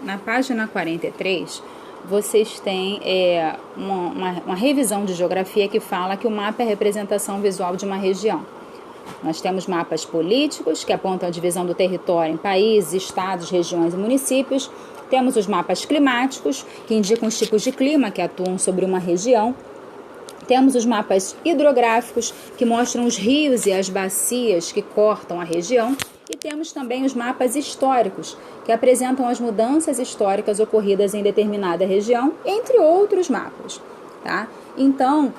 na página 43, vocês têm uma revisão de geografia que fala que o mapa é a representação visual de uma região. Nós temos mapas políticos, que apontam a divisão do território em países, estados, regiões e municípios. Temos os mapas climáticos, que indicam os tipos de clima que atuam sobre uma região. Temos os mapas hidrográficos, que mostram os rios e as bacias que cortam a região. E temos também os mapas históricos, que apresentam as mudanças históricas ocorridas em determinada região, entre outros mapas. Tá? Então,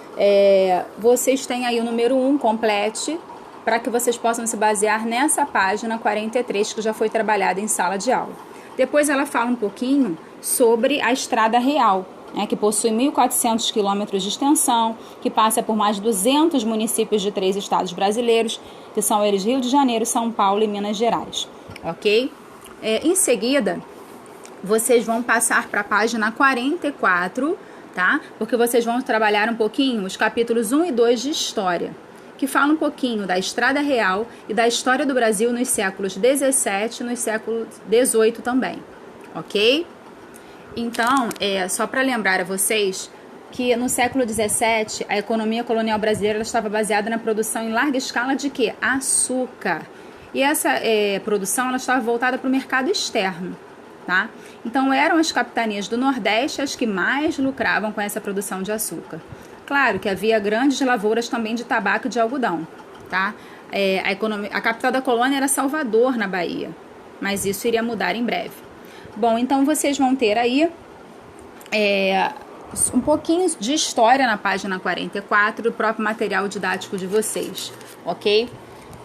vocês têm aí o número 1, complete, para que vocês possam se basear nessa página 43, que já foi trabalhada em sala de aula. Depois ela fala um pouquinho sobre a Estrada Real, que possui 1.400 quilômetros de extensão, que passa por mais de 200 municípios de 3 estados brasileiros, que são eles Rio de Janeiro, São Paulo e Minas Gerais. Ok? Em seguida, vocês vão passar para a página 44, tá? Porque vocês vão trabalhar um pouquinho os capítulos 1 e 2 de História, que fala um pouquinho da Estrada Real e da história do Brasil nos séculos 17 e no século 18 também. Ok? Então, só para lembrar a vocês que no século 17 a economia colonial brasileira estava baseada na produção em larga escala de quê? Açúcar. E essa produção ela estava voltada para o mercado externo. Tá? Então eram as capitanias do Nordeste as que mais lucravam com essa produção de açúcar. Claro que havia grandes lavouras também de tabaco e de algodão. Tá? A capital da colônia era Salvador, na Bahia, mas isso iria mudar em breve. Bom, então vocês vão ter aí um pouquinho de história na página 44 do próprio material didático de vocês, ok?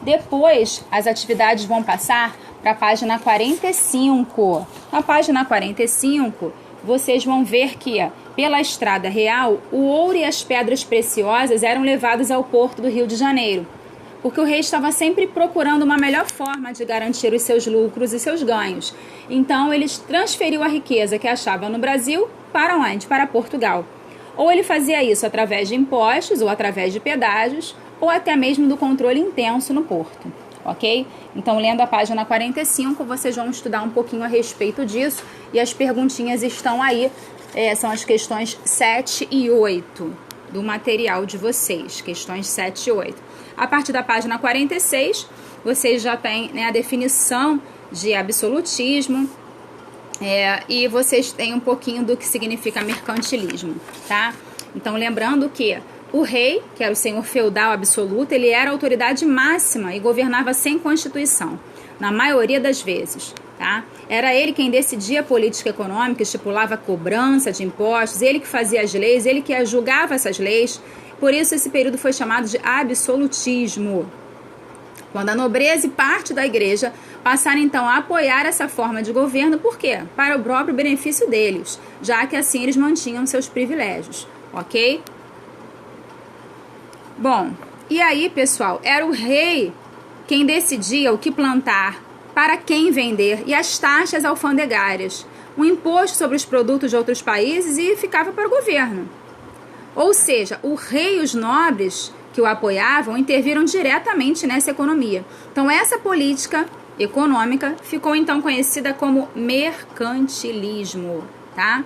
Depois, as atividades vão passar para a página 45. Na página 45, vocês vão ver que, pela Estrada Real, o ouro e as pedras preciosas eram levados ao porto do Rio de Janeiro, porque o rei estava sempre procurando uma melhor forma de garantir os seus lucros e seus ganhos. Então, ele transferiu a riqueza que achava no Brasil para onde? Para Portugal. Ou ele fazia isso através de impostos, ou através de pedágios, ou até mesmo do controle intenso no porto. Ok? Então, lendo a página 45, vocês vão estudar um pouquinho a respeito disso. E as perguntinhas estão aí, são as questões 7 e 8 do material de vocês. Questões 7 e 8. A partir da página 46, vocês já têm a definição de absolutismo e vocês têm um pouquinho do que significa mercantilismo, tá? Então, lembrando que o rei, que era o senhor feudal absoluto, ele era a autoridade máxima e governava sem constituição, na maioria das vezes, tá? Era ele quem decidia a política econômica, estipulava a cobrança de impostos, ele que fazia as leis, ele que julgava essas leis. Por isso, esse período foi chamado de absolutismo. Quando a nobreza e parte da igreja passaram, então, a apoiar essa forma de governo, por quê? Para o próprio benefício deles, já que assim eles mantinham seus privilégios, ok? Bom, e aí, pessoal, era o rei quem decidia o que plantar, para quem vender e as taxas alfandegárias, o imposto sobre os produtos de outros países e ficava para o governo. Ou seja, o rei e os nobres que o apoiavam interviram diretamente nessa economia. Então, essa política econômica ficou então conhecida como mercantilismo, tá?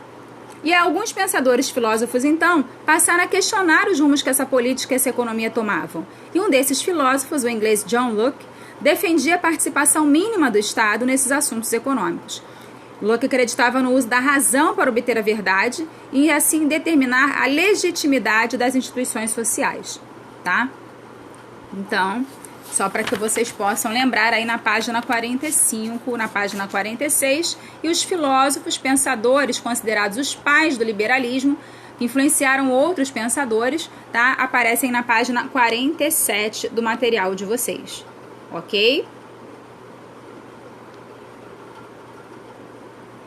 E alguns pensadores filósofos, então, passaram a questionar os rumos que essa política e essa economia tomavam. E um desses filósofos, o inglês John Locke, defendia a participação mínima do Estado nesses assuntos econômicos. Locke acreditava no uso da razão para obter a verdade e, assim, determinar a legitimidade das instituições sociais, tá? Então, só para que vocês possam lembrar aí na página 45, na página 46, e os filósofos, pensadores considerados os pais do liberalismo, que influenciaram outros pensadores, tá? Aparecem na página 47 do material de vocês, ok?